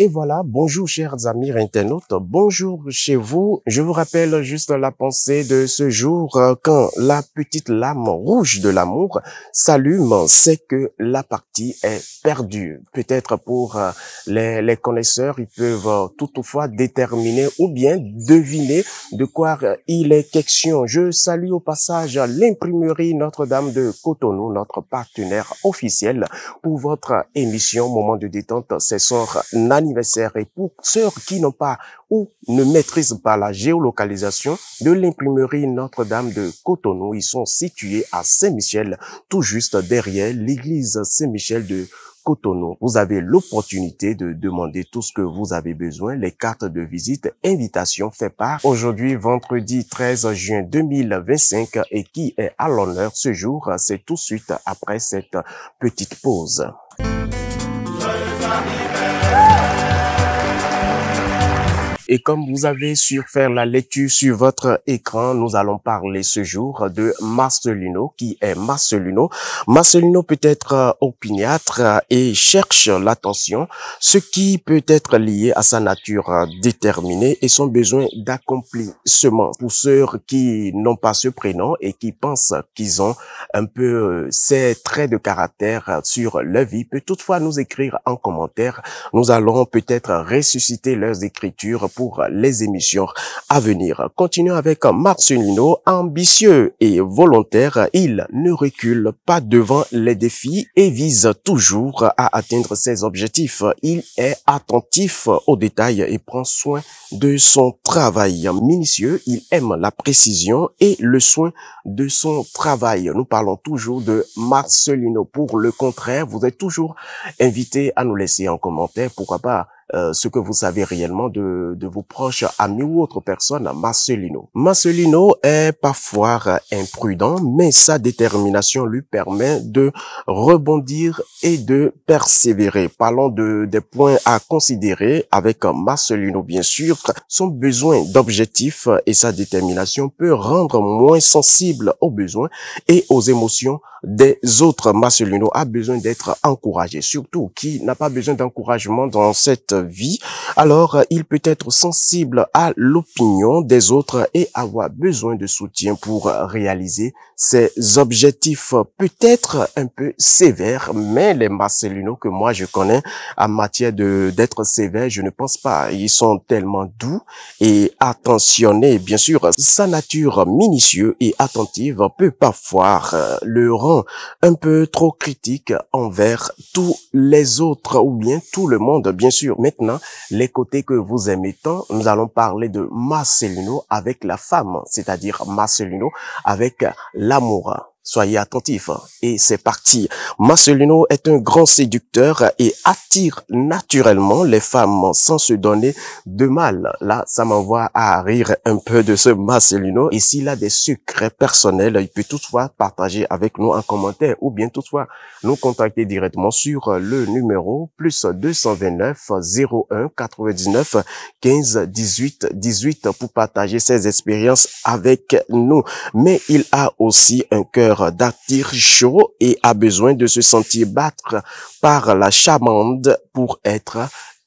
Et voilà, bonjour chers amis internautes, bonjour chez vous. Je vous rappelle juste la pensée de ce jour, quand la petite lame rouge de l'amour s'allume, c'est que la partie est perdue. Peut-être pour les connaisseurs, ils peuvent toutefois déterminer ou bien deviner de quoi il est question. Je salue au passage l'imprimerie Notre-Dame de Cotonou, notre partenaire officiel pour votre émission Moment de détente. C'est son anniversaire, et pour ceux qui n'ont pas ou ne maîtrisent pas la géolocalisation de l'imprimerie Notre-Dame de Cotonou, ils sont situés à Saint-Michel, tout juste derrière l'église Saint-Michel de Cotonou. Vous avez l'opportunité de demander tout ce que vous avez besoin, les cartes de visite, invitations fait part. Aujourd'hui, vendredi 13 juin 2025, et qui est à l'honneur ce jour, c'est tout de suite après cette petite pause. Et comme vous avez su faire la lecture sur votre écran, nous allons parler ce jour de Marcelino. Qui est Marcelino? Marcelino peut être opiniâtre et cherche l'attention, ce qui peut être lié à sa nature déterminée et son besoin d'accomplissement. Pour ceux qui n'ont pas ce prénom et qui pensent qu'ils ont un peu ces traits de caractère sur leur vie, peut toutefois nous écrire en commentaire. Nous allons peut-être ressusciter leurs écritures pour les émissions à venir. Continuons avec Marcelino. Ambitieux et volontaire, il ne recule pas devant les défis et vise toujours à atteindre ses objectifs. Il est attentif aux détails et prend soin de son travail. Minutieux, il aime la précision et le soin de son travail. Nous parlons toujours de Marcelino. Pour le contraire, vous êtes toujours invité à nous laisser en commentaire, pourquoi pas, ce que vous savez réellement de vos proches amis ou autres personnes. Marcelino. Marcelino est parfois imprudent, mais sa détermination lui permet de rebondir et de persévérer. Parlons des points à considérer avec Marcelino, bien sûr. Son besoin d'objectif et sa détermination peut rendre moins sensible aux besoins et aux émotions des autres. Marcelino a besoin d'être encouragé, surtout qui n'a pas besoin d'encouragement dans cette vie. Alors, il peut être sensible à l'opinion des autres et avoir besoin de soutien pour réaliser ses objectifs. Peut-être un peu sévère, mais les Marcelino que moi je connais en matière d'être sévère, je ne pense pas. Ils sont tellement doux et attentionnés. Bien sûr, sa nature minutieuse et attentive peut parfois le rendre un peu trop critique envers tous les autres ou bien tout le monde, bien sûr. Maintenant, les côtés que vous aimez tant, nous allons parler de Marcelino avec la femme, c'est-à-dire Marcelino avec l'amour. Soyez attentifs et c'est parti. Marcelino est un grand séducteur et attire naturellement les femmes sans se donner de mal. Là, ça m'envoie à rire un peu de ce Marcelino. Et s'il a des secrets personnels, il peut toutefois partager avec nous en commentaire ou bien toutefois nous contacter directement sur le numéro plus 229 01 99 15 18 18 pour partager ses expériences avec nous. Mais il a aussi un cœur d'attir chaud et a besoin de se sentir battre par la charmante pour être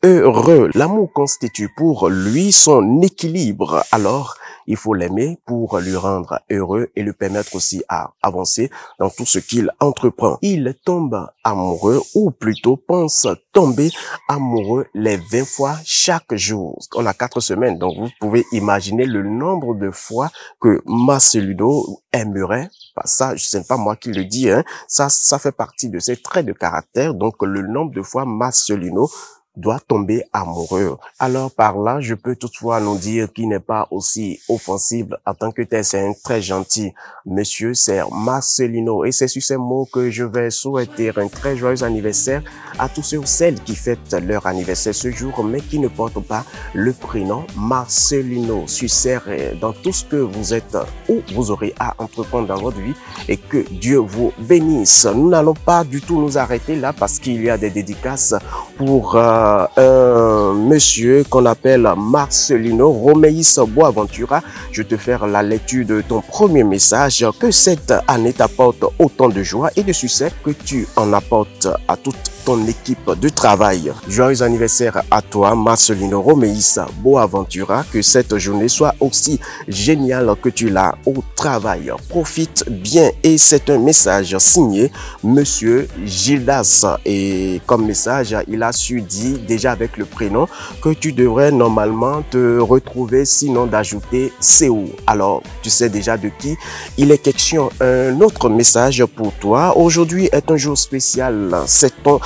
heureux. L'amour constitue pour lui son équilibre. Alors, il faut l'aimer pour lui rendre heureux et lui permettre aussi à avancer dans tout ce qu'il entreprend. Il tombe amoureux, ou plutôt pense tomber amoureux les 20 fois chaque jour. On a 4 semaines, donc vous pouvez imaginer le nombre de fois que Marcelino aimerait. Ça, ce n'est pas moi qui le dis, hein. Ça fait partie de ses traits de caractère. Donc, le nombre de fois Marcelino doit tomber amoureux. Alors par là, je peux toutefois nous dire qu'il n'est pas aussi offensif en tant que tel. C'est un très gentil monsieur, c'est Marcelino. Et c'est sur ces mots que je vais souhaiter un très joyeux anniversaire à tous ceux ou celles qui fêtent leur anniversaire ce jour, mais qui ne portent pas le prénom Marcelino. Succès dans tout ce que vous êtes ou vous aurez à entreprendre dans votre vie, et que Dieu vous bénisse. Nous n'allons pas du tout nous arrêter là parce qu'il y a des dédicaces pour un monsieur qu'on appelle Marcelino Romeis Boaventura. Je te fais la lecture de ton premier message. Que cette année t'apporte autant de joie et de succès que tu en apportes à toute ton équipe de travail. Joyeux anniversaire à toi, Marcelino Romeis Boaventura. Que cette journée soit aussi géniale que tu l'as au travail. Profite bien. Et c'est un message signé Monsieur Gildas. Et comme message, il a su dire déjà avec le prénom que tu devrais normalement te retrouver, sinon d'ajouter CO. Alors, tu sais déjà de qui il est question. Un autre message pour toi. Aujourd'hui est un jour spécial. C'est ton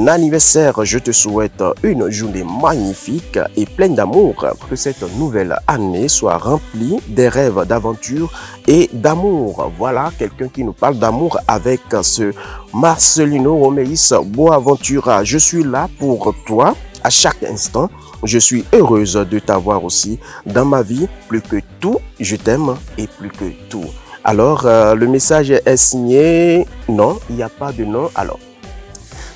anniversaire. Je te souhaite une journée magnifique et pleine d'amour. Que cette nouvelle année soit remplie des rêves, d'aventure et d'amour. Voilà quelqu'un qui nous parle d'amour avec ce Marcelino Romeis Boaventura. Je suis là pour toi à chaque instant. Je suis heureuse de t'avoir aussi dans ma vie. Plus que tout, je t'aime et plus que tout. Alors, le message est signé. Non, il n'y a pas de nom. Alors,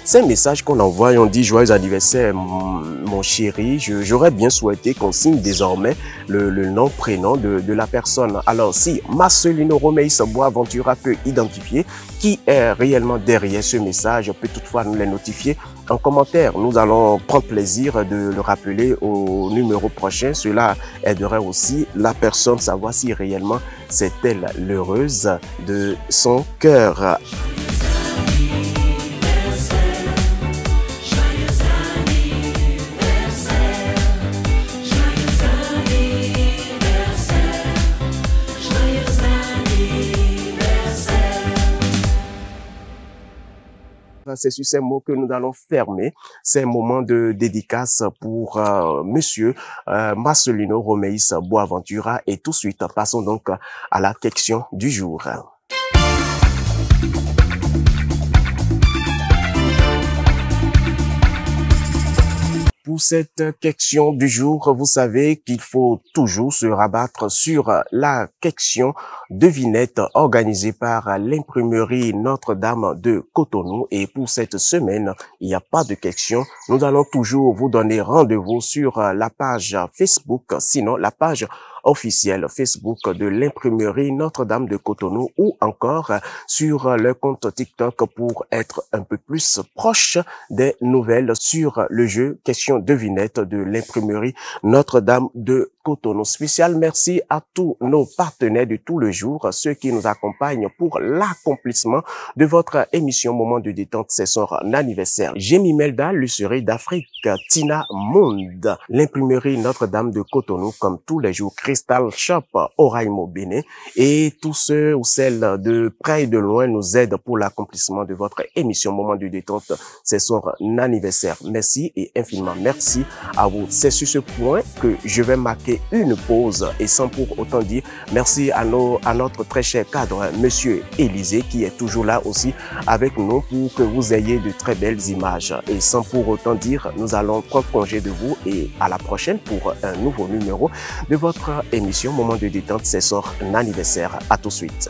c'est un message qu'on envoie et on dit joyeux anniversaire, mon chéri. J'aurais bien souhaité qu'on signe désormais le nom, prénom de la personne. Alors, si Marcelino Romeis Boaventura peut identifier qui est réellement derrière ce message, peut toutefois nous les notifier en commentaire. Nous allons prendre plaisir de le rappeler au numéro prochain. Cela aiderait aussi la personne à savoir si réellement c'est elle l'heureuse de son cœur. C'est sur ces mots que nous allons fermer ces moments de dédicace pour Monsieur Marcelino Romeis Boaventura. Et tout de suite, passons donc à la question du jour. Pour cette question du jour, vous savez qu'il faut toujours se rabattre sur la question devinette organisée par l'imprimerie Notre-Dame de Cotonou. Et pour cette semaine, il n'y a pas de question. Nous allons toujours vous donner rendez-vous sur la page Facebook, sinon la page officielle Facebook de l'imprimerie Notre-Dame de Cotonou, ou encore sur le compte TikTok pour être un peu plus proche des nouvelles sur le jeu question devinette de l'imprimerie Notre-Dame de Cotonou. Spécial merci à tous nos partenaires de tout le jour, ceux qui nous accompagnent pour l'accomplissement de votre émission Moment de détente. C'est son anniversaire. Jémy Melda, Lucerie d'Afrique, Tina Monde, l'imprimerie Notre-Dame de Cotonou, comme tous les jours, Crystal Shop, Oraimo Bénin, et tous ceux ou celles de près et de loin nous aident pour l'accomplissement de votre émission Moment de détente. C'est son anniversaire. Merci et infiniment merci à vous. C'est sur ce point que je vais marquer une pause et sans pour autant dire merci à notre très cher cadre, Monsieur Élisée, qui est toujours là aussi avec nous pour que vous ayez de très belles images. Et sans pour autant dire, nous allons prendre congé de vous et à la prochaine pour un nouveau numéro de votre émission Moment de détente. C'est son anniversaire. À tout de suite.